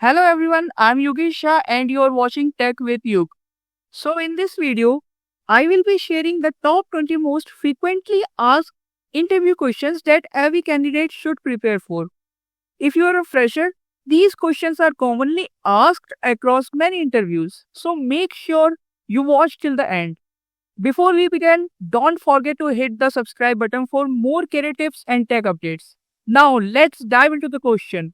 Hello everyone, I'm Yogesh Shah and you're watching Tech with Yug. So in this video, I will be sharing the top 20 most frequently asked interview questions that every candidate should prepare for. If you are a fresher, these questions are commonly asked across many interviews. So make sure you watch till the end. Before we begin, don't forget to hit the subscribe button for more career tips and tech updates. Now let's dive into the question.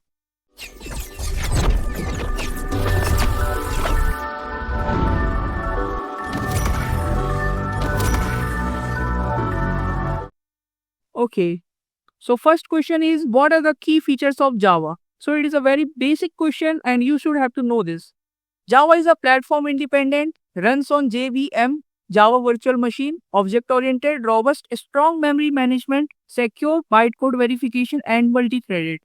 Okay, so first question is, what are the key features of Java? So it is a very basic question and you should have to know this. Java is a platform independent, runs on JVM, Java Virtual Machine, object oriented, robust, strong memory management, secure bytecode verification and multi-threaded.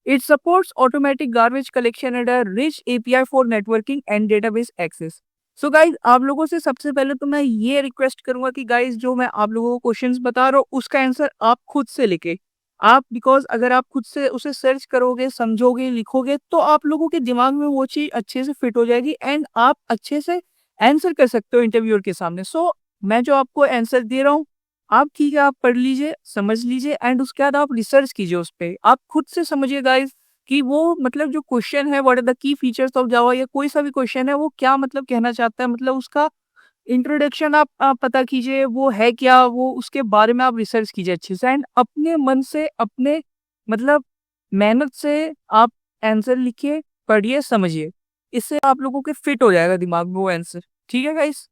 It supports automatic garbage collection and a rich API for networking and database access. So guys आप लोगों से सबसे पहले तो मैं ये request करूंगा कि गाइज जो मैं आप लोगों को क्वेश्चंस बता रहा हूँ उसका आंसर आप खुद से लिखे। आप बिकॉज अगर आप खुद से उसे सर्च करोगे, समझोगे, लिखोगे तो आप लोगों के दिमाग में वो चीज अच्छे से फिट हो जाएगी एंड आप अच्छे से आंसर कर सकते हो इंटरव्यूअर के सामने। सो मैं जो आपको आंसर दे रहा हूँ, आप ठीक है, आप पढ़ लीजिए, समझ लीजिए एंड उसके बाद आप रिसर्च कीजिए उस पर। आप खुद से समझिए गाइज कि वो मतलब जो क्वेश्चन है what are the key features of Java या कोई सा भी क्वेश्चन है वो क्या मतलब कहना चाहता है, मतलब उसका इंट्रोडक्शन आप पता कीजिए वो है क्या, वो उसके बारे में आप रिसर्च कीजिए अच्छे से एंड अपने मन से, अपने मतलब मेहनत से आप आंसर लिखिए, पढ़िए, समझिए। इससे आप लोगों के फिट हो जाएगा दिमाग में वो आंसर। ठीक है गाइस।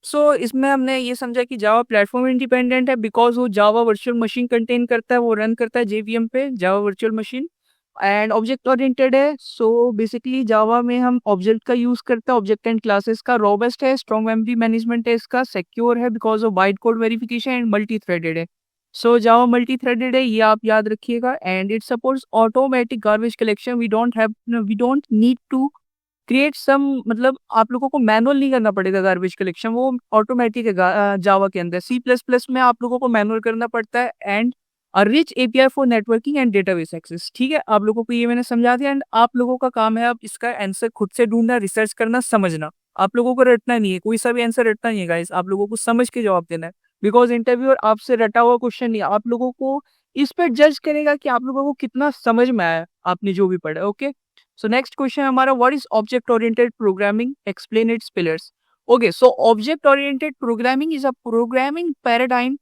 सो इसमें हमने ये समझा कि जावा प्लेटफॉर्म इंडिपेंडेंट है बिकॉज वो जावा वर्चुअल मशीन कंटेन करता है, वो रन करता है जेवीएम पे, Java virtual machine. And object oriented है। सो बेसिकली जावा में हम ऑब्जेक्ट का यूज करते हैं, ऑब्जेक्ट एंड क्लासेस का। रोबस्ट है, स्ट्रॉन्ग मेमोरी मैनेजमेंट है इसका, सिक्योर है because of byte code verification and multi threaded है। सो जावा मल्टी थ्रेडेड है, ये आप याद रखिएगा। And it supports automatic garbage collection. We don't need to create some, मतलब आप लोगों को मैनुअल नहीं करना पड़ेगा गार्बेज कलेक्शन, वो ऑटोमेटिक है जावा के अंदर। सी प्लस प्लस में आप लोगों को मैनुअल करना पड़ता है। And a rich API for networking and database access. ठीक है, आप लोगों को ये मैंने समझा दिया एंड आप लोगों का काम है अब इसका आंसर खुद से ढूंढना, रिसर्च करना, समझना। आप लोगों को रटना नहीं है, कोई सा भी आंसर रटना नहीं है गाइस, आप लोगों को समझ के जवाब देना है। बिकॉज इंटरव्यूअर आपसे रटा हुआ क्वेश्चन नहीं, आप लोगों को इस पर जज करेगा कि आप लोगों को कितना समझ में आया आपने जो भी पढ़ा। ओके, सो नेक्स्ट क्वेश्चन हमारा, what is object oriented programming, explain it's pillars. Okay, so object oriented programming is a programming paradigm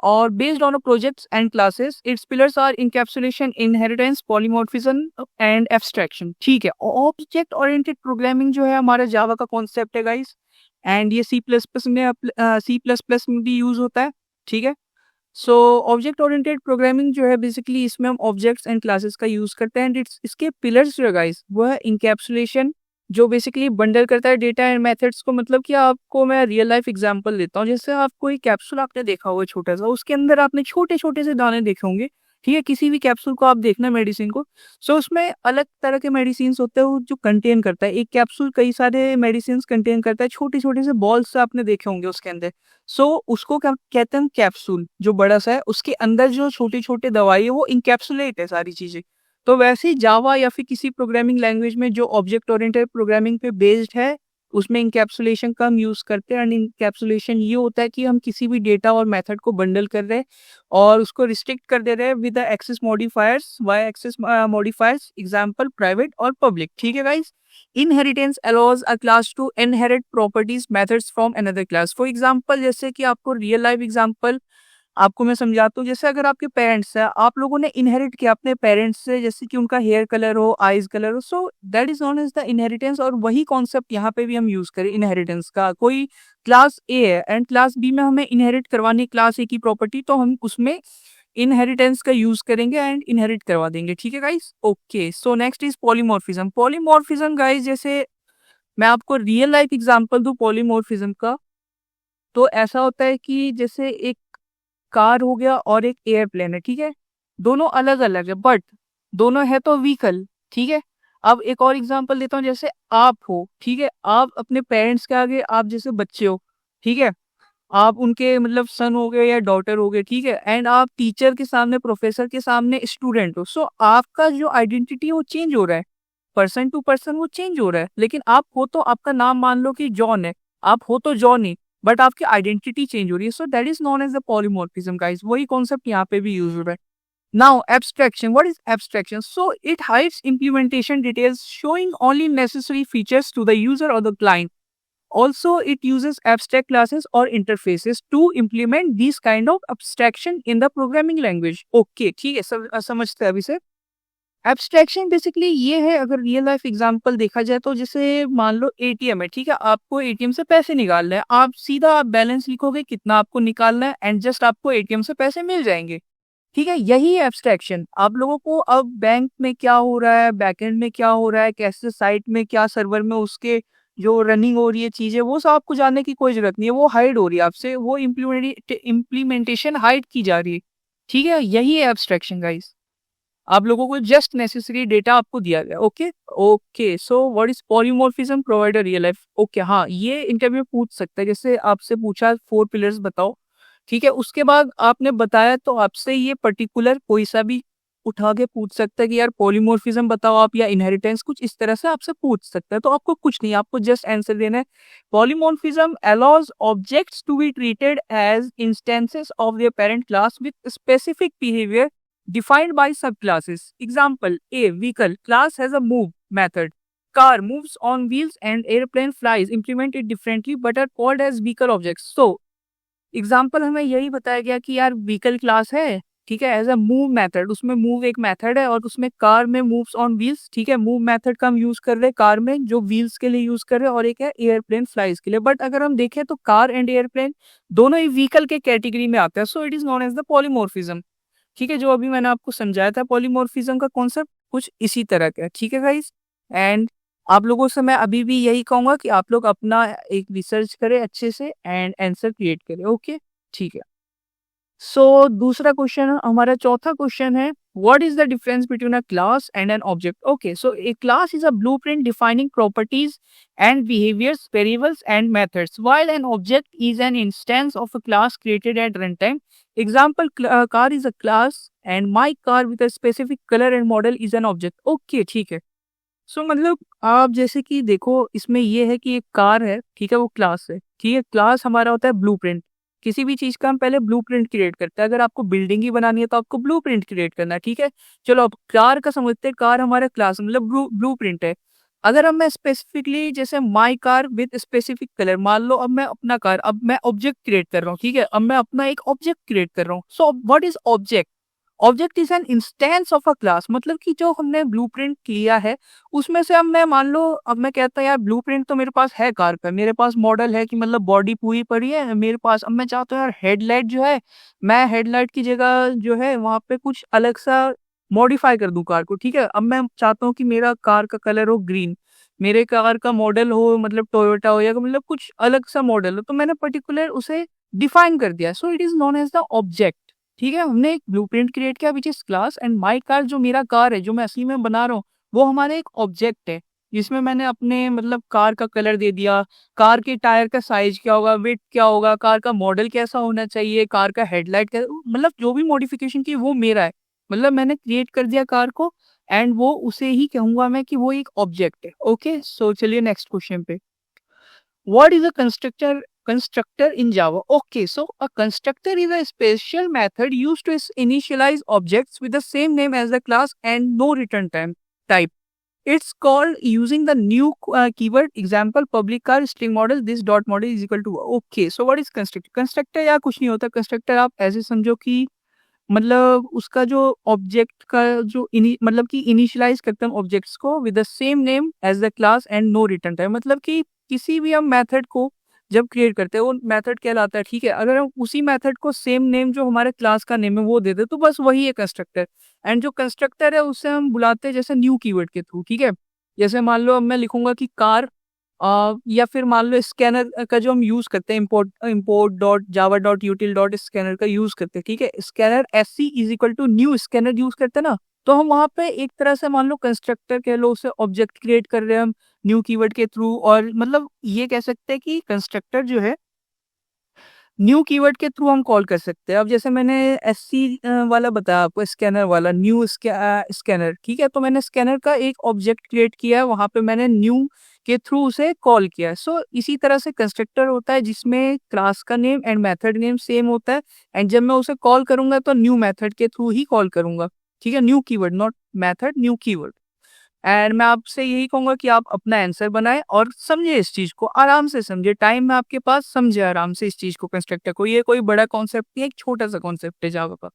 or based on a projects and classes. Its pillars are encapsulation, inheritance, polymorphism and abstraction. ठीक है, object oriented programming जो है हमारा जावा का concept है guys and ये C plus plus में भी यूज होता है। ठीक है, सो ऑब्जेक्ट ओरिएंटेड प्रोग्रामिंग जो है बेसिकली इसमें हम ऑब्जेक्ट्स एंड क्लासेस का यूज करते हैं एंड इसके पिलर्स जो है गाइस वो है इंकैप्सुलेशन, जो बेसिकली बंडल करता है डेटा एंड मेथड्स को। मतलब कि आपको मैं रियल लाइफ एग्जांपल देता हूँ, जैसे आप कोई कैप्सूल आपने देखा होगा छोटा सा, उसके अंदर आपने छोटे छोटे से दाने देखे होंगे। ठीक है, किसी भी कैप्सूल को आप देखना मेडिसिन को, सो उसमें अलग तरह के मेडिसिन होते हैं वो जो कंटेन करता है। एक कैप्सूल कई सारे मेडिसिन कंटेन करता है, छोटे छोटे से बॉल्स आपने देखे होंगे उसके अंदर। सो उसको क्या कहते हैं, कैप्सूल जो बड़ा सा है उसके अंदर जो छोटे छोटे दवाई है वो इंकैप्सुलेट है सारी चीजें। तो वैसे ही जावा या फिर किसी प्रोग्रामिंग लैंग्वेज में जो ऑब्जेक्ट ओरिएंटेड प्रोग्रामिंग पे बेस्ड है उसमें इंकैप्सुलेशन का हम यूज करते हैं। एंड इंकैप्सुलेशन ये होता है कि हम किसी भी डेटा और मेथड को बंडल कर रहे हैं और उसको रिस्ट्रिक्ट कर दे रहे हैं with access modifiers, why access modifiers, example private और पब्लिक। ठीक है guys. Inheritance allows a class to inherit properties methods from another class. For example, जैसे कि आपको रियल लाइफ एग्जांपल आपको मैं समझाता हूँ। जैसे अगर आपके पेरेंट्स हैं, आप लोगों ने इनहेरिट किया अपने पेरेंट्स से, जैसे कि उनका हेयर कलर हो, आईज कलर हो, so that is known as the inheritance. और वही कॉन्सेप्ट यहाँ पे भी हम यूज करें इनहेरिटेंस का। कोई क्लास ए है एंड क्लास बी में हमें इनहेरिट करवानी क्लास ए की प्रॉपर्टी, तो हम उसमें इनहेरिटेंस का यूज करेंगे एंड इनहेरिट करवा देंगे। ठीक है guys. Okay, so next is polymorphism. Polymorphism guys, जैसे मैं आपको रियल लाइफ एग्जांपल दूं पॉलीमॉर्फिज्म का, तो ऐसा होता है कि जैसे एक कार हो गया और एक एयरप्लेन है। ठीक है, दोनों अलग अलग है बट दोनों है तो व्हीकल। ठीक है, अब एक और एग्जांपल देता हूँ, जैसे आप हो, ठीक है, आप अपने पेरेंट्स के आगे आप जैसे बच्चे हो। ठीक है, आप उनके मतलब सन हो गए या डॉटर हो गए। ठीक है, एंड आप टीचर के सामने, प्रोफेसर के सामने स्टूडेंट हो। सो आपका जो आइडेंटिटी है वो चेंज हो रहा है। पर्सन टू पर्सन वो चेंज हो रहा है, लेकिन आप हो तो आपका नाम मान लो कि जॉन है, आप हो तो जॉन ही, बट आपकी आइडेंटिटी चेंज हो रही है, so that is known as the polymorphism guys. वही कॉन्सेप्ट यहाँ पे भी यूज हो रहा है। Now, abstraction. What is abstraction? So, it hides implementation details, showing only necessary features to the user or the client. Also, it uses abstract classes or interfaces to implement these kind of abstraction in the programming language. Okay, ठीक है, समझते हैं अभी से। Abstraction basically ये है, अगर real life example देखा जाए तो जैसे मान लो एटीएम है, ठीक है, आपको एटीएम से पैसे निकालना है, आप सीधा आप बैलेंस लिखोगे कितना आपको निकालना है एंड जस्ट आपको एटीएम से पैसे मिल जाएंगे। ठीक है, यही एब्स्ट्रैक्शन। आप लोगों को अब बैंक में क्या हो रहा है, बैकएंड में क्या हो रहा है, कैसे साइट में क्या सर्वर में उसके जो रनिंग हो रही है चीजें, वो सब आपको जानने की कोई जरूरत नहीं है, वो हाइड हो रही है आपसे, वो इम्प्लीमेंटेशन हाइड की जा रही है। ठीक है, यही है एब्स्ट्रैक्शन गाइस। आप लोगों को जस्ट नेसेसरी डेटा आपको दिया गया। Okay okay, so what is polymorphism provide real life. Okay, हाँ, ये इंटरव्यू पूछ सकता है, जैसे आपसे पूछा 4 पिलर्स बताओ, ठीक है, उसके बाद आपने बताया तो आपसे ये पर्टिकुलर कोई सा भी उठा के पूछ सकता है कि यार पॉलीमॉर्फिज्म बताओ आप, या इनहेरिटेंस, कुछ इस तरह से आपसे पूछ सकता है। तो आपको कुछ नहीं, आपको जस्ट आंसर देना है। Polymorphism allows objects to be treated as instances of their parent class with specific behavior defined by subclasses. Example A, vehicle class has a move method. Car moves on wheels and airplane flies, implement it differently but are called as vehicle objects. So example हमें यही बताया गया कि यार vehicle class है, ठीक है, as a move method, उसमें मूव एक मेथड है, और उसमें कार में मूव्स ऑन व्हील्स, ठीक है, मूव मेथड का हम यूज कर रहे हैं कार में, जो व्हील्स के लिए यूज कर रहे हैं, और एक है एयरप्लेन फ्लाइज के लिए। बट अगर हम देखें तो कार एंड एयरप्लेन दोनों ही व्हीकल के कैटेगरी में आते हैं, so it is known as the polymorphism. ठीक है, जो अभी मैंने आपको समझाया था पॉलीमॉर्फिज्म का कॉन्सेप्ट कुछ इसी तरह का है। ठीक है गाइस, एंड आप लोगों से मैं अभी भी यही कहूंगा कि आप लोग अपना एक रिसर्च करें अच्छे से एंड आंसर क्रिएट करें। ओके, ठीक है। सो दूसरा क्वेश्चन, हमारा चौथा क्वेश्चन है, what is the difference between a class and an object. Okay, so A class is a blueprint defining properties and behaviours, variables and methods, while an object is an instance of a class created at runtime. Example, car is a class and my car with a specific color and model is an object. Okay, ठीक है। सो मतलब आप जैसे कि देखो, इसमें ये है कि एक कार है, ठीक है, वो क्लास है, ठीक है, क्लास हमारा होता है ब्लूप्रिंट। किसी भी चीज का हम पहले ब्लूप्रिंट क्रिएट करते हैं, अगर आपको बिल्डिंग ही बनानी है तो आपको ब्लूप्रिंट क्रिएट करना है। ठीक है, चलो अब कार का समझते हैं, कार हमारा क्लास मतलब ब्लूप्रिंट है। अगर अब मैं स्पेसिफिकली जैसे my car with specific colour, मान लो अब मैं अपना कार, अब मैं ऑब्जेक्ट क्रिएट कर रहा हूँ, ठीक है, अब मैं अपना एक ऑब्जेक्ट क्रिएट कर रहा हूँ। So what is object. Object is an instance of a class, मतलब कि जो हमने ब्लूप्रिंट लिया है उसमें से अब मैं मान लो, अब मैं कहता हूँ यार ब्लूप्रिंट तो मेरे पास है कार का, मेरे पास मॉडल है कि मतलब बॉडी पूरी पड़ी है मेरे पास, अब मैं चाहता हूँ यार हेडलाइट जो है, मैं हेडलाइट की जगह जो है वहां पे कुछ अलग सा मॉडिफाई कर दूं कार को। ठीक है, अब मैं चाहता हूँ कि मेरा कार का कलर हो ग्रीन, मेरे कार का मॉडल हो मतलब टोयोटा हो, या मतलब कुछ अलग सा मॉडल हो, तो मैंने पर्टिकुलर उसे डिफाइन कर दिया, so it is known as the object. ठीक है, हमने एक ब्लूप्रिंट क्रिएट किया which is class, and my car जो मेरा कार है जो मैं असली में बना रहा हूँ वो हमारा एक ऑब्जेक्ट है, जिसमें मैंने अपने मतलब कार का कलर दे दिया, कार के टायर का साइज क्या होगा, वेट क्या होगा, कार का मॉडल कैसा होना चाहिए, कार का हेडलाइट क्या, मतलब जो भी मॉडिफिकेशन की वो मेरा है, मतलब मैंने क्रिएट कर दिया कार को, एंड वो उसे ही कहूंगा मैं कि वो एक ऑब्जेक्ट है। ओके, सो चलिए नेक्स्ट क्वेश्चन पे। What is a constructor in Java? Okay, so a constructor is a special method used to initialize objects with the same name as the class and no return type. It's called using the new keyword. Example, public car string model, this dot model is equal to. Okay, so what is constructor? Constructor या कुछ नहीं होता, constructor आप ऐसे समझो कि मतलब उसका जो ऑब्जेक्ट का जो मतलब कि इनिशियलाइज करते हैं ऑब्जेक्ट्स को with the same name as the class and no return type, मतलब कि किसी भी हम मेथड को जब क्रिएट करते हैं वो मेथड कहलाता है। ठीक है, अगर हम उसी मेथड को सेम नेम जो हमारे क्लास का नेम है वो दे दे तो बस वही है कंस्ट्रक्टर, एंड जो कंस्ट्रक्टर है उससे हम बुलाते हैं जैसे न्यू कीवर्ड के थ्रू। ठीक है, जैसे मान लो अब मैं लिखूंगा कि कार, या फिर मान लो स्कैनर का जो हम यूज करते हैं, import dot java dot util dot scanner का यूज करते हैं। ठीक है, scanner SC is equal to new scanner use करते हैं ना, तो हम वहां पे एक तरह से मान लो कंस्ट्रक्टर कह लो, उसे ऑब्जेक्ट क्रिएट कर रहे हैं हम न्यू कीवर्ड के थ्रू, और मतलब ये कह सकते हैं कि कंस्ट्रक्टर जो है न्यू कीवर्ड के थ्रू हम कॉल कर सकते हैं। अब जैसे मैंने एससी वाला बताया आपको, स्कैनर वाला, न्यू स्कैनर, ठीक है, तो मैंने स्कैनर का एक ऑब्जेक्ट क्रिएट किया है, वहां पे मैंने न्यू के थ्रू उसे कॉल किया है। सो इसी तरह से कंस्ट्रक्टर होता है जिसमें क्लास का name and method name same होता है, एंड जब मैं उसे कॉल करूंगा तो न्यू मेथड के थ्रू ही कॉल करूंगा, ठीक है, new keyword, not method, new keyword. And मैं आपसे यही कहूंगा कि आप अपना आंसर बनाएं और समझे, इस चीज को आराम से समझे, टाइम है आपके पास, समझे आराम से इस चीज को, कंस्ट्रक्टर को। ये कोई बड़ा कॉन्सेप्ट नहीं है, एक छोटा सा कॉन्सेप्ट है जावा का।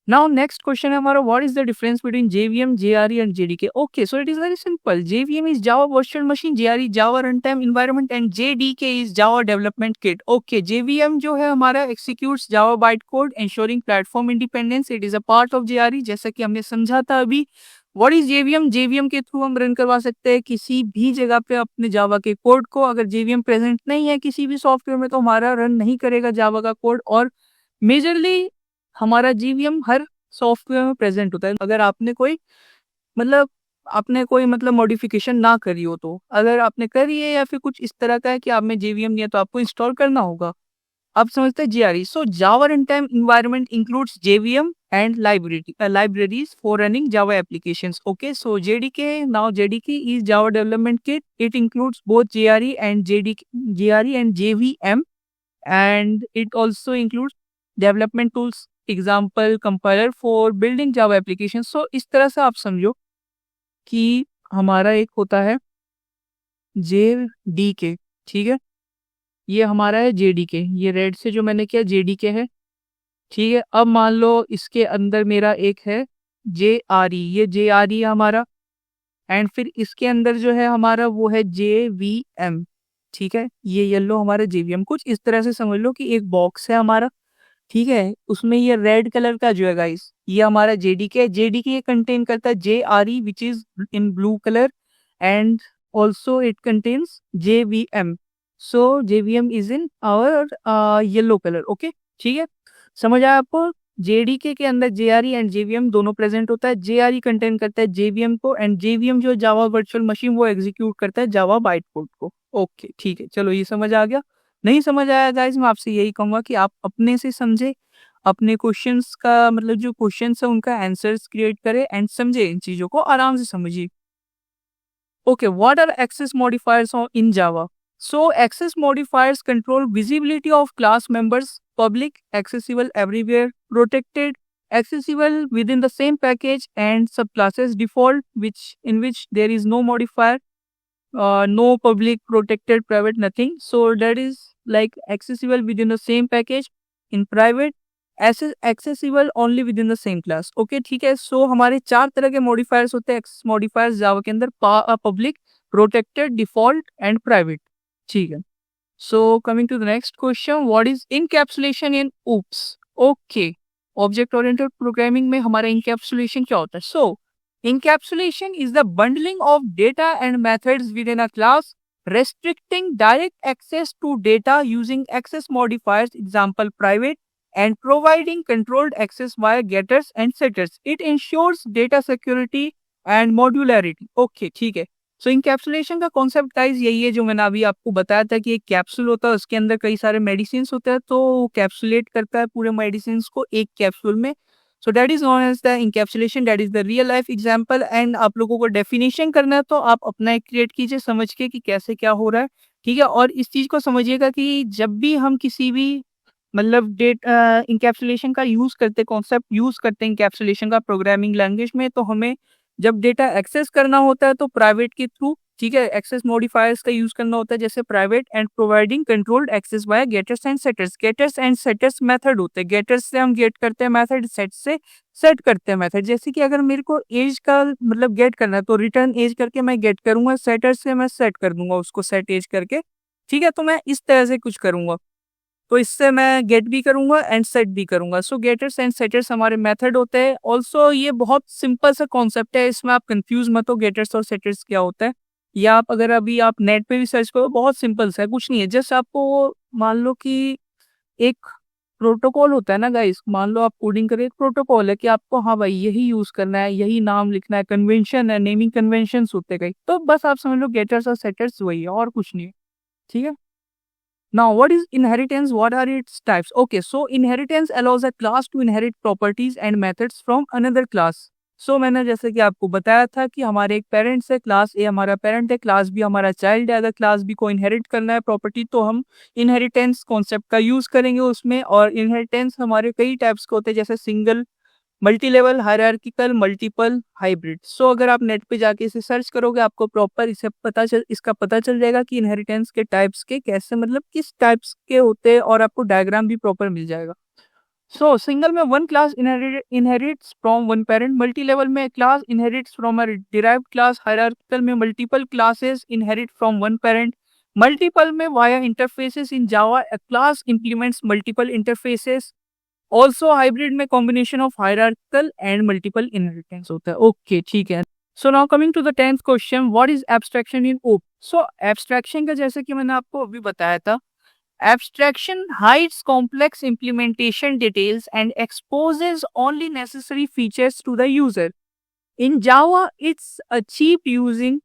नाउ नेक्स्ट क्वेश्चन है हमारा, what is the difference between JVM, JRE and JDK? Okay, so it is very simple. JVM is Java virtual machine, JRE Java run time environment, and JDK is Java development kit. Okay, JVM जो है हमारा executes Java byte code ensuring platform independence, it is a part of JRE, जैसा कि हमने समझा था अभी। What is JVM? JVM के थ्रू हम रन करवा सकते हैं किसी भी जगह पे अपने जावा के कोड को। अगर जेवीएम प्रेजेंट नहीं है किसी भी सॉफ्टवेयर में तो हमारा रन नहीं करेगा जावा का कोड। और मेजरली हमारा जेवीएम हर सॉफ्टवेयर में प्रेजेंट होता है। अगर आपने कोई मतलब मॉडिफिकेशन ना करी हो, तो अगर आपने करी है या फिर कुछ इस तरह का है कि आप में जेवीएम नहीं है तो आपको इंस्टॉल करना होगा। आप समझते हैं GRE. So Java run time environment includes JVM and libraries for running Java applications. Okay, so JDK, now JDK is Java Development Kit. It includes both JRE and JVM, and it also includes development tools, example compiler for building Java applications. So इस तरह से आप समझो कि हमारा एक होता है JDK, ठीक है, ये हमारा है JDK, ये रेड से जो मैंने किया JDK है, ठीक है। अब मान लो इसके अंदर मेरा एक है JRE, ये JRE है हमारा, एंड फिर इसके अंदर जो है हमारा वो है JVM, ठीक है, ये येलो हमारा JVM। कुछ इस तरह से समझ लो कि एक बॉक्स है हमारा, ठीक है, उसमें ये रेड कलर का जो है गाइस, ये हमारा JDK है। JDK ये कंटेन करता है JRE which is in blue colour, and also it contains JVM। So JVM is in our yellow colour. Okay, ठीक है, समझ आया आपको? JDK के अंदर JRE एंड JVM दोनों प्रेजेंट होता है। JRE कंटेन करता है JVM को, एंड JVM जो जावा वर्चुअल मशीन वो एग्जीक्यूट करता है जावा बाइट कोड को। ओके, ठीक है, चलो ये समझ आ गया। नहीं समझ आया गाइस, मैं आपसे यही कहूंगा कि आप अपने से समझे, अपने क्वेश्चंस का जो क्वेश्चंस है उनका आंसर्स क्रिएट करें एंड समझे, इन चीजों को आराम से समझिए। Okay, what are access modifiers in Java? So, access modifiers control visibility of class members, public, accessible everywhere, protected, accessible within the same package, and subclasses default, in which there is no modifier, no public, protected, private, nothing. So that is like accessible within the same package. In private, accessible only within the same class. Okay, ठीक है। सो हमारे चार तरह के modifiers होते हैं access modifiers Java के अंदर, public, protected, default and private, ठीक है। So coming to the next question, what is encapsulation in OOPs? Okay, object oriented programming में हमारा इनकैप्सुलेशन क्या होता है? सो encapsulation is the bundling of data and methods within a class, restricting direct access to data using access modifiers, example private, and providing controlled access via getters and setters. It ensures data security and modularity. Okay, ठीक है। सो encapsulation का concept guys यही है जो मैंने अभी आपको बताया था कि एक कैप्सूल होता है, उसके अंदर कई सारे मेडिसिन होते हैं, तो कैप्सुलेट करता है पूरे मेडिसिन को एक कैप्सूल में। So that is known as the encapsulation, that is the real life example. And आप लोगों को डेफिनेशन करना है तो आप अपना एक क्रिएट कीजिए समझ के कि कैसे क्या हो रहा है, ठीक है। और इस चीज को समझिएगा कि जब भी हम किसी भी इंकैप्सुलेशन का यूज करते, कॉन्सेप्ट यूज करते हैं इंकैप्सुलेशन का प्रोग्रामिंग लैंग्वेज में, तो हमें जब डेटा एक्सेस करना होता है तो प्राइवेट के थ्रू, ठीक है, एक्सेस मॉडिफायर्स का यूज करना होता है जैसे private, and providing controlled access by getters and setters. Getters and setters method होते हैं, गेटर्स से हम गेट करते हैं मेथड, सेट से सेट करते हैं मेथड। जैसे कि अगर मेरे को एज का गेट करना है तो रिटर्न एज करके मैं गेट करूंगा, सेटर से मैं सेट कर दूंगा उसको, सेट एज करके, ठीक है। तो मैं इस तरह से कुछ करूंगा, तो इससे मैं गेट भी करूंगा एंड सेट भी करूंगा। सो गेटर्स एंड सेटर्स हमारे मेथड होते हैं। ऑल्सो ये बहुत सिंपल सा कॉन्सेप्ट है, इसमें आप कंफ्यूज मत हो गेटर्स और सेटर्स क्या होता है। या आप अगर अभी आप नेट पे भी सर्च करो, बहुत सिंपल सा है, कुछ नहीं है। जस्ट आपको मान लो कि एक प्रोटोकॉल होता है ना गाइस, मान लो आप कोडिंग करें, एक प्रोटोकॉल है कि आपको हाँ भाई यही यूज करना है, यही नाम लिखना है, कन्वेंशन है, नेमिंग कन्वेंशन होते हैं कई, तो बस आप समझ लो गेटर्स और सेटर्स वही है और कुछ नहीं है, ठीक है। Now, what is inheritance? What are its types? Okay, so inheritance allows a class to inherit properties and methods from another class. So मैंने जैसे कि आपको बताया था कि हमारे एक पेरेंट्स है, क्लास ए हमारा पेरेंट है, क्लास बी हमारा चाइल्ड है। अगर क्लास बी को इनहेरिट करना है प्रॉपर्टी तो हम इनहेरिटेंस कॉन्सेप्ट का यूज करेंगे उसमें। और इनहेरिटेंस हमारे कई टाइप्स के होते हैं, जैसे single, multi level, hierarchical, multiple, hybrid. So अगर आप नेट पे जाके इसे सर्च करोगे आपको प्रॉपर इसका पता चल जाएगा कि इनहेरिटेंस के टाइप्स के कैसे, मतलब किस टाइप्स के होते हैं, और आपको डायग्राम भी प्रॉपर मिल जाएगा। सो सिंगल में one class inherits from one parent, multi level में class inherits from a derived class, hierarchical में multiple classes inherit from one parent, multiple में via interfaces in Java a class implements multiple interfaces. Also hybrid में combination of hierarchical and multiple inheritance होता है। Okay, ठीक है। So now coming to the 10th question, what is abstraction in OOP? So abstraction का जैसे कि मैंने आपको अभी बताया था, abstraction hides complex implementation details and exposes only necessary features to the user. In Java, it's achieved using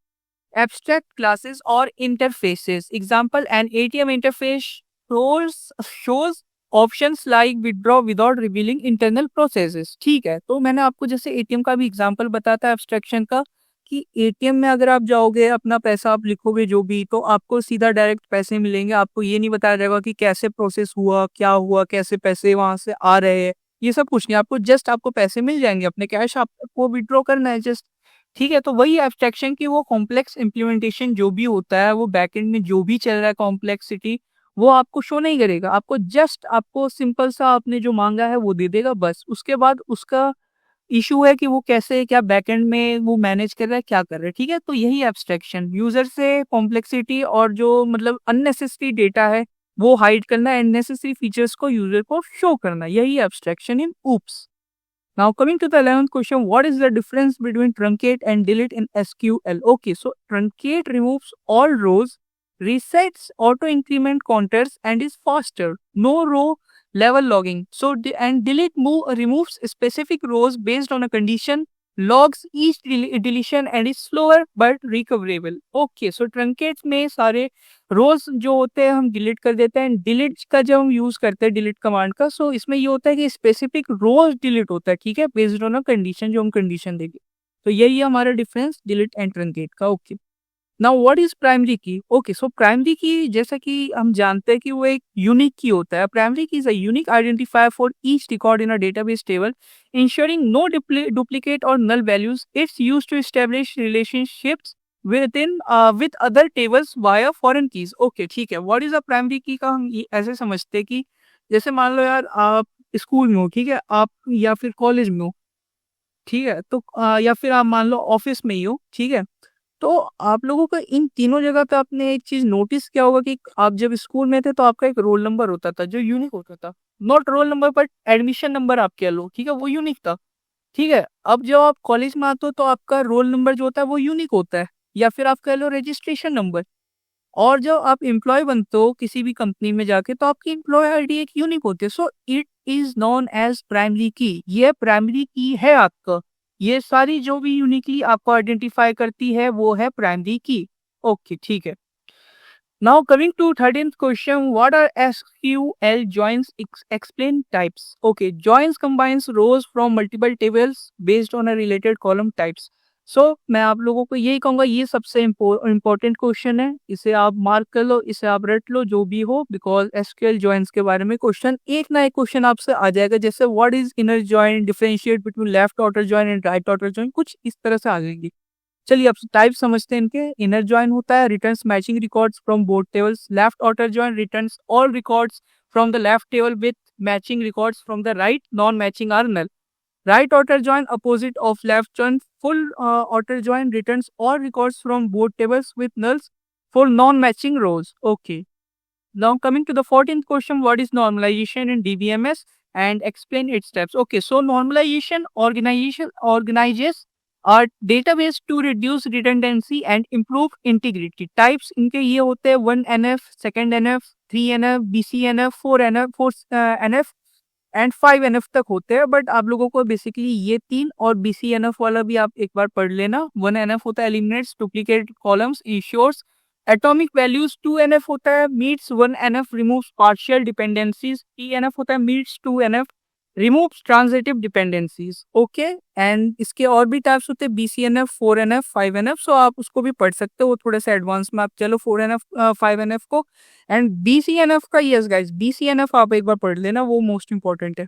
abstract classes or interfaces. Example, an ATM interface shows options like withdraw without revealing internal processes. ठीक है, तो मैंने आपको जैसे ATM का भी example बताया था एब्स्ट्रैक्शन का, कि एटीएम में अगर आप जाओगे, अपना पैसा आप लिखोगे जो भी, तो आपको सीधा डायरेक्ट पैसे मिलेंगे। आपको ये नहीं बताया जाएगा कि कैसे प्रोसेस हुआ, क्या हुआ, कैसे पैसे वहां से आ रहे हैं, ये सब कुछ नहीं। आपको जस्ट आपको पैसे मिल जाएंगे, अपने कैश आपको विड्रॉ करना है जस्ट। ठीक है, तो वही एब्स्ट्रैक्शन की वो कॉम्प्लेक्स इम्प्लीमेंटेशन जो भी होता है, वो बैकएंड में जो भी चल रहा है कॉम्प्लेक्सिटी, वो आपको शो नहीं करेगा। आपको जस्ट आपको सिंपल सा आपने जो मांगा है वो दे देगा बस। उसके बाद उसका इशू है कि वो कैसे, क्या बैकएंड में वो मैनेज कर रहा है, क्या कर रहा है। ठीक है, तो यही एब्स्ट्रैक्शन, यूजर से कॉम्प्लेक्सिटी और जो मतलब अननेसेसरी डेटा है वो हाइड करना, अननेसेसरी फीचर्स को यूजर को शो करना, यही abstraction in oops. Now coming to the 11th question, what is the difference between truncate and delete in SQL? Okay, so truncate removes all rows, resets auto increment counters and is faster. No row level logging. So and delete removes specific rows based on a condition, logs each deletion and is slower but recoverable. Okay, so truncate में सारे रोज जो होते हैं हम delete कर देते हैं। Delete का जब हम यूज करते हैं डिलीट कमांड का, सो इसमें ये होता है कि स्पेसिफिक रोज डिलीट होता है। ठीक है, बेस्ड ऑन अ कंडीशन, जो हम कंडीशन देंगे। तो यही है हमारा डिफरेंस डिलीट एंड ट्रंकेट का। Okay, now what is primary की? ओके, सो प्राइमरी की जैसा कि हम जानते हैं कि वो एक यूनिक की होता है। प्राइमरी की is a unique identifier for each record in a database table, ensuring no duplicate or null values. It's used to establish relationships with other tables via foreign keys. Okay, ठीक है। What is a primary key का हम ये ऐसे समझते हैं कि जैसे मान लो यार आप स्कूल में हो, ठीक है, आप या फिर कॉलेज में हो, ठीक है, तो या फिर आप मान लो ऑफिस में ही हो, ठीक है। तो आप लोगों का इन तीनों जगह पे आपने एक चीज नोटिस किया होगा कि आप जब स्कूल में थे तो आपका एक रोल नंबर होता था जो यूनिक होता था। Not roll number but admission number आप कह लो, ठीक है, वो यूनिक था। ठीक है, अब जब आप कॉलेज में आते हो तो आपका रोल नंबर जो होता है वो यूनिक होता है, या फिर आप कह लो रजिस्ट्रेशन नंबर। और जब आप एम्प्लॉय बनते हो किसी भी कंपनी में जाके तो आपकी एम्प्लॉय आईडी एक यूनिक होती है। So it is known as primary key. ये प्राइमरी की है आपका। ये सारी जो भी यूनिकली आपको आइडेंटिफाई करती है वो है प्राइमरी की। ओके, ठीक है। Now coming to 13th question, what are SQL joins? Explain types. Okay, joins combines rows from multiple tables based on a related column types. So मैं आप लोगों को यही कहूँगा, ये सबसे इम्पोर्टेंट क्वेश्चन है। इसे आप मार्क कर लो, इसे आप रट लो, जो भी हो, बिकॉज SQL joins के बारे में क्वेश्चन एक ना एक क्वेश्चन आपसे आ जाएगा। जैसे what is inner join, differentiate between left outer join and right outer join, कुछ इस तरह से आ जाएंगी। चलिए अब टाइप समझते हैं इनके। इनर जॉइन होता है returns matching records from both tables. Left outer join returns all records from the left table with matching records from the right, non matching are null. Right outer join opposite of left join. Full outer join returns all records from both tables with nulls for non matching rows. Okay, now coming to the 14th question, what is normalization in DBMS and explain its steps? Okay, so normalization organizes our database to reduce redundancy and improve integrity. Types इनके ये होते हैं 1NF, 2ndNF, 3NF, BCNF, 4NF, 4NF and 5NF तक होते हैं। But आप लोगों को बेसिकली ये तीन और BCNF वाला भी आप एक बार पढ़ लेना। 1NF होता है eliminates duplicate columns, ensures atomic values 2NF होता है, meets 1NF, removes partial dependencies, TNF होता है, meets 2NF, removes transitive dependencies. Okay, and इसके और भी टाइप्स होते हैं, BCNF, 4NF, 5NF। सो आप उसको भी पढ़ सकते हो, वो थोड़ा सा एडवांस में। आप चलो 4NF 5NF को, एंड BCNF का, यस गाइस, BCNF आप एक बार पढ़ लेना, वो मोस्ट इंपॉर्टेंट है।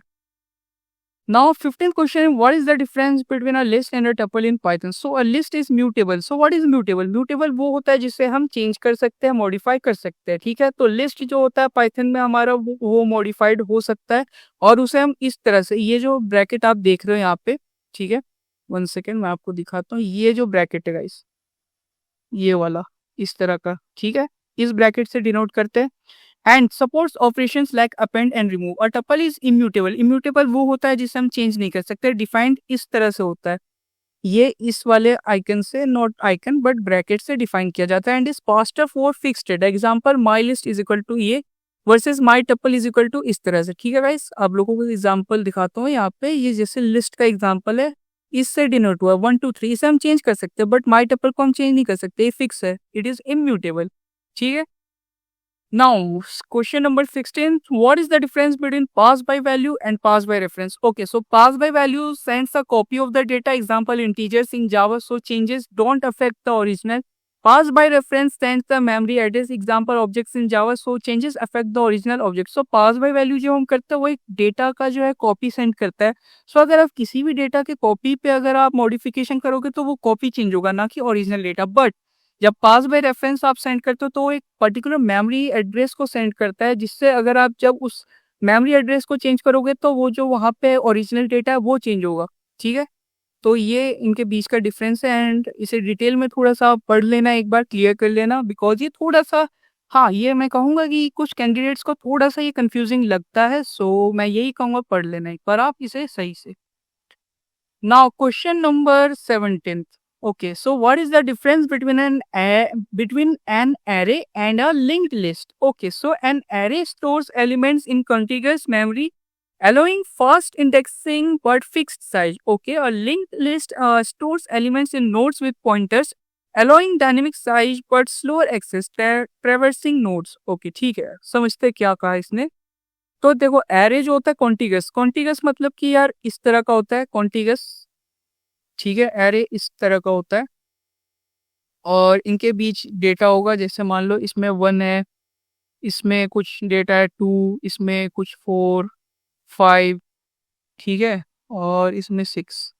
Now, 15th question, what is the difference between a list and a tuple in Python? So, a list is mutable. So, what is mutable? Mutable वो होता है जिसे हम चेंज कर सकते हैं, मॉडिफाई कर सकते हैं, ठीक है। तो लिस्ट जो होता है पाइथन में हमारा वो मॉडिफाइड हो सकता है, और उसे हम इस तरह से, ये जो ब्रैकेट आप देख रहे हो यहाँ पे, ठीक है, 1 सेकेंड मैं आपको दिखाता हूँ। ये जो ब्रैकेट है गाइस, ये वाला, इस तरह का, ठीक है, इस ब्रैकेट से डिनोट करते हैं। And supports operations like append and remove. A tuple is immutable. Immutable वो होता है जिसे हम चेंज नहीं कर सकते। डिफाइंड इस तरह से होता है, ये इस वाले आइकन से, नॉट आइकन बट ब्रैकेट से डिफाइन किया जाता है। And is faster for fixed. Example, my list is equal to ये versus my tuple is equal to इस तरह से, ठीक है गाइस। आप लोगों को एग्जांपल दिखाता हूँ यहाँ पे। ये जैसे लिस्ट का एग्जांपल है, इससे डिनोट हुआ 1 2 3, इसे हम चेंज कर सकते हैं, बट माई टपल को हम चेंज नहीं कर सकते, ये फिक्स है, इट इज इम्यूटेबल, ठीक है। Now, question number 16. What is the difference between pass by value and pass by reference? Okay, so pass by value sends a copy of the data, example integers in Java, so changes don't affect the original. Pass by reference sends the memory address, example objects in Java, so changes affect the original object. So pass by value जो हम करते हैं वो एक data का जो है copy send करता है। सो अगर आप किसी भी डेटा के कॉपी पे अगर आप मॉडिफिकेशन करोगे तो वो कॉपी चेंज होगा, ना कि ओरिजिनल डेटा। बट जब पास बाय रेफरेंस आप सेंड करते हो तो वो एक पर्टिकुलर मेमोरी एड्रेस को सेंड करता है, जिससे अगर आप जब उस मेमोरी एड्रेस को चेंज करोगे तो वो जो वहाँ पे ओरिजिनल डेटा है वो चेंज होगा, ठीक है। तो ये इनके बीच का डिफरेंस है, एंड इसे डिटेल में थोड़ा सा पढ़ लेना, एक बार क्लियर कर लेना, बिकॉज ये थोड़ा सा, हाँ, ये मैं कहूँगा कि कुछ कैंडिडेट्स को थोड़ा सा ये कंफ्यूजिंग लगता है। सो मैं यही कहूँगा पढ़ लेना एक बार आप इसे सही से। Now, question number 17th. Okay, so what is the difference between between an array and a linked list? Okay, so an array stores elements in contiguous memory, allowing fast indexing but fixed size. Okay, a linked list stores elements in nodes with pointers, allowing dynamic size but slower access, traversing nodes. Okay, ठीक है, समझते क्या कहा इसने। तो देखो, array जो होता है कॉन्टिगस, कॉन्टिगस मतलब कि यार इस तरह का होता है कॉन्टिगस, ठीक है। एरे इस तरह का होता है और इनके बीच डेटा होगा, जैसे मान लो इसमें 1 है, इसमें कुछ डेटा है 2, इसमें कुछ 4 5, ठीक है, और इसमें 6,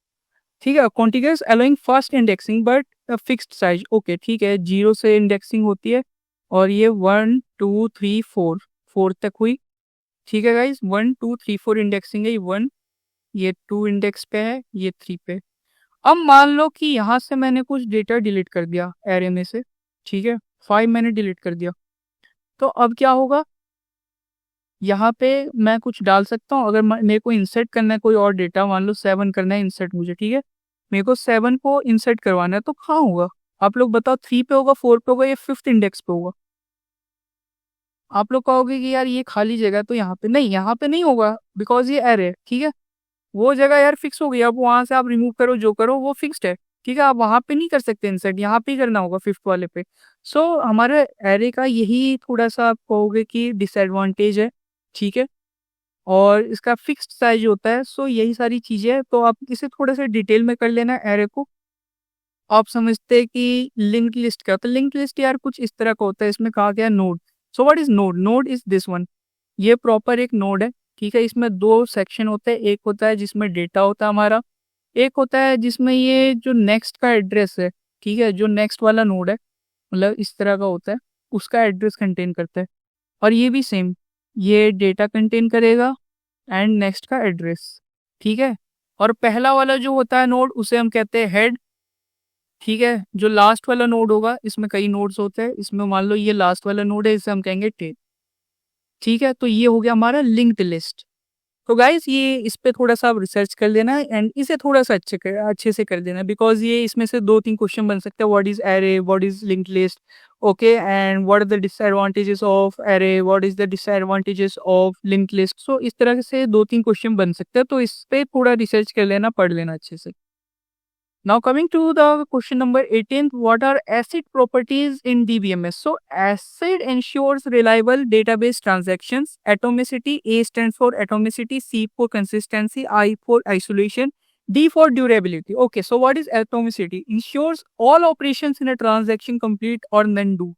ठीक है। Contiguous allowing fast indexing but fixed size. Okay, ठीक है, 0 से इंडेक्सिंग होती है, और ये 1 2 3 4 तक हुई, ठीक है गाइज। 1 2 3 4 इंडेक्सिंग है, ये 1, ये 2 इंडेक्स पे है, ये 3 पे। अब मान लो कि यहाँ से मैंने कुछ डेटा डिलीट कर दिया एरे में से, ठीक है, 5 मैंने डिलीट कर दिया, तो अब क्या होगा, यहाँ पे मैं कुछ डाल सकता हूँ। अगर मेरे को इंसर्ट करना है कोई और डेटा, मान लो 7 करना है इंसर्ट मुझे, ठीक है, मेरे को 7 को इंसर्ट करवाना है, तो कहाँ होगा आप लोग बताओ, 3 पे होगा, 4 पे होगा, या 5th इंडेक्स पे होगा। आप लोग कहोगे कि यार ये खाली जगह, तो यहाँ पे नहीं, यहाँ पे नहीं होगा, बिकॉज ये एरे, ठीक है, वो जगह यार फिक्स हो गई। अब वहां से आप रिमूव करो जो करो वो फिक्स्ड है, ठीक है, आप वहां पे नहीं कर सकते इंसर्ट, यहाँ पे ही करना होगा 5th वाले पे। सो हमारे एरे का यही थोड़ा सा आप कहोगे कि डिसएडवांटेज है, ठीक है, और इसका फिक्स्ड साइज होता है। सो यही सारी चीजें हैं, तो आप इसे थोड़ा सा डिटेल में कर लेना एरे को। आप समझते हैं कि लिंक्ड लिस्ट क्या होता है। लिंक्ड लिस्ट यार कुछ इस तरह का होता है, इसमें कहा गया node. So what is node? Node is this one, ये प्रॉपर एक नोड है, ठीक है। इसमें 2 सेक्शन होते हैं, एक होता है जिसमें डेटा होता है हमारा, एक होता है जिसमें ये जो नेक्स्ट का एड्रेस है, ठीक है, जो नेक्स्ट वाला नोड है, मतलब इस तरह का होता है, उसका एड्रेस कंटेन करता है। और ये भी सेम, ये डेटा कंटेन करेगा एंड नेक्स्ट का एड्रेस, ठीक है। और पहला वाला जो होता है नोड, उसे हम कहते हैं हेड, ठीक है। जो लास्ट वाला नोड होगा, इसमें कई नोड्स होते हैं, इसमें मान लो ये लास्ट वाला नोड है, इसे हम कहेंगे टेल, ठीक है। तो ये हो गया हमारा लिंक्ड लिस्ट। तो गाइस ये इस पे थोड़ा सा आप रिसर्च कर लेना एंड इसे थोड़ा सा अच्छे से कर देना, बिकॉज ये इसमें से 2-3 क्वेश्चन बन सकते हैं। What is array, what is linked list, okay, and what are the disadvantages of array, what is the disadvantages of linked list. So इस तरह से 2-3 क्वेश्चन बन सकते हैं, तो इस पे थोड़ा रिसर्च कर लेना, पढ़ लेना अच्छे से। Now coming to the question number 18, what are ACID properties in DBMS? So ACID ensures reliable database transactions. Atomicity, A stands for atomicity, C for consistency, I for isolation, D for durability. Okay, so what is atomicity? Ensures all operations in a transaction complete or none do.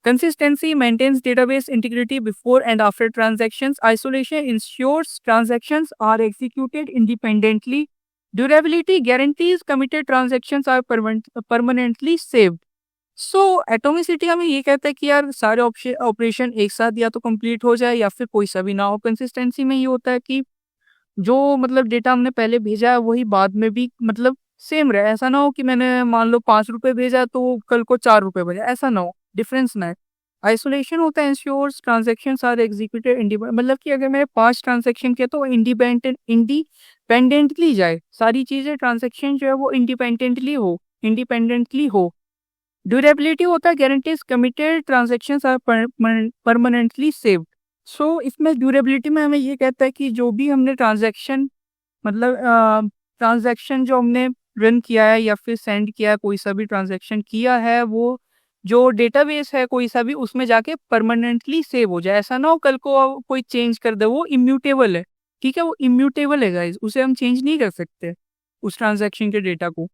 Consistency maintains database integrity before and after transactions. Isolation ensures transactions are executed independently. Durability guarantees committed transactions are permanently saved. So atomicity हमें ये कहता है कि यार सारे operation एक साथ या तो कंप्लीट हो जाए या फिर कोई सा भी ना हो। कंसिस्टेंसी में ये होता है कि जो मतलब डेटा हमने पहले भेजा है वही बाद में भी मतलब सेम रहे। ऐसा ना हो कि मैंने मान लो 5 रुपये भेजा तो कल को 4 रुपये भेजा, ऐसा ना हो, डिफरेंस ना है। आइसोलेशन होता है इंश्योर्स ट्रांजेक्शन्स आर एग्जीक्यूटेड मतलब कि अगर मैंने 5 ट्रांजेक्शन किया तो इंडिपेंडेंटली जाए, सारी चीज़ें ट्रांजेक्शन जो है वो इंडिपेंडेंटली हो। ड्यूरेबिलिटी होता है guarantees committed transactions are permanently saved. So इसमें ड्यूरेबिलिटी में हमें ये कहता है कि जो भी हमने ट्रांजेक्शन मतलब ट्रांजेक्शन जो हमने रन किया है या फिर सेंड किया है, कोई सा भी ट्रांजेक्शन किया है, वो जो डेटाबेस है कोई सा भी उसमें जाके परमानेंटली सेव हो जाए। ऐसा ना हो कल को कोई चेंज कर दे, वो इम्यूटेबल है, ठीक है, वो इम्यूटेबल है गाइस, उसे हम चेंज नहीं कर सकते उस ट्रांजेक्शन के डेटा को।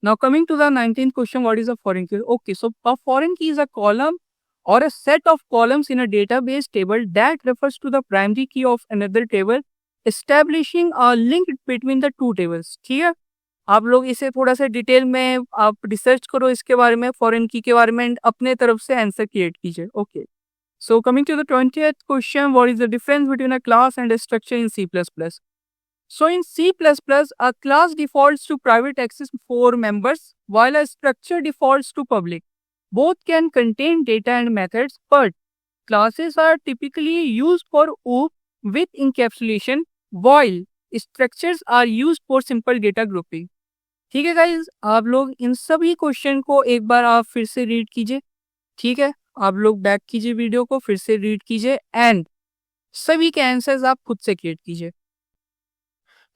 Now coming to the 19th question, what is a foreign key? Okay, so a foreign key is a column or a set of columns in a database table that refers to the primary key of another table, establishing a link between the two tables. ठीक है, आप लोग इसे थोड़ा सा detail में आप research करो इसके बारे में, फॉरेन की के बारे में, एंड अपने तरफ से आंसर क्रिएट कीजिए। Okay, so coming to the 20th question, what is the difference between a class and a structure in C++? So in C++, a class defaults to private access for members, while a structure defaults to public. Both can contain data and methods, but classes are typically used for OOP with encapsulation, while structures are used for simple data grouping. ठीक है guys, आप लोग इन सभी question को एक बार आप फिर से रीड कीजिए। ठीक है, आप लोग बैक कीजिए वीडियो को, फिर से रीड कीजिए एंड सभी के आंसर्स आप खुद से क्रिएट कीजिए।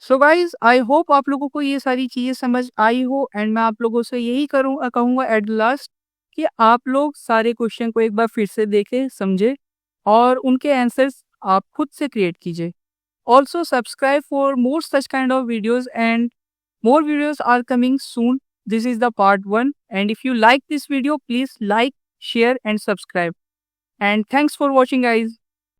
सो गाइज, आई होप आप लोगों को ये सारी चीज़ें समझ आई हो, एंड मैं आप लोगों से यही कहूँगा एट लास्ट कि आप लोग सारे क्वेश्चन को एक बार फिर से देखें, समझे और उनके आंसर्स आप खुद से क्रिएट कीजिए। Also subscribe for more such kind of videos and more videos are coming soon. This is the part 1, and if you like this video, please like, share and subscribe. And thanks for watching guys.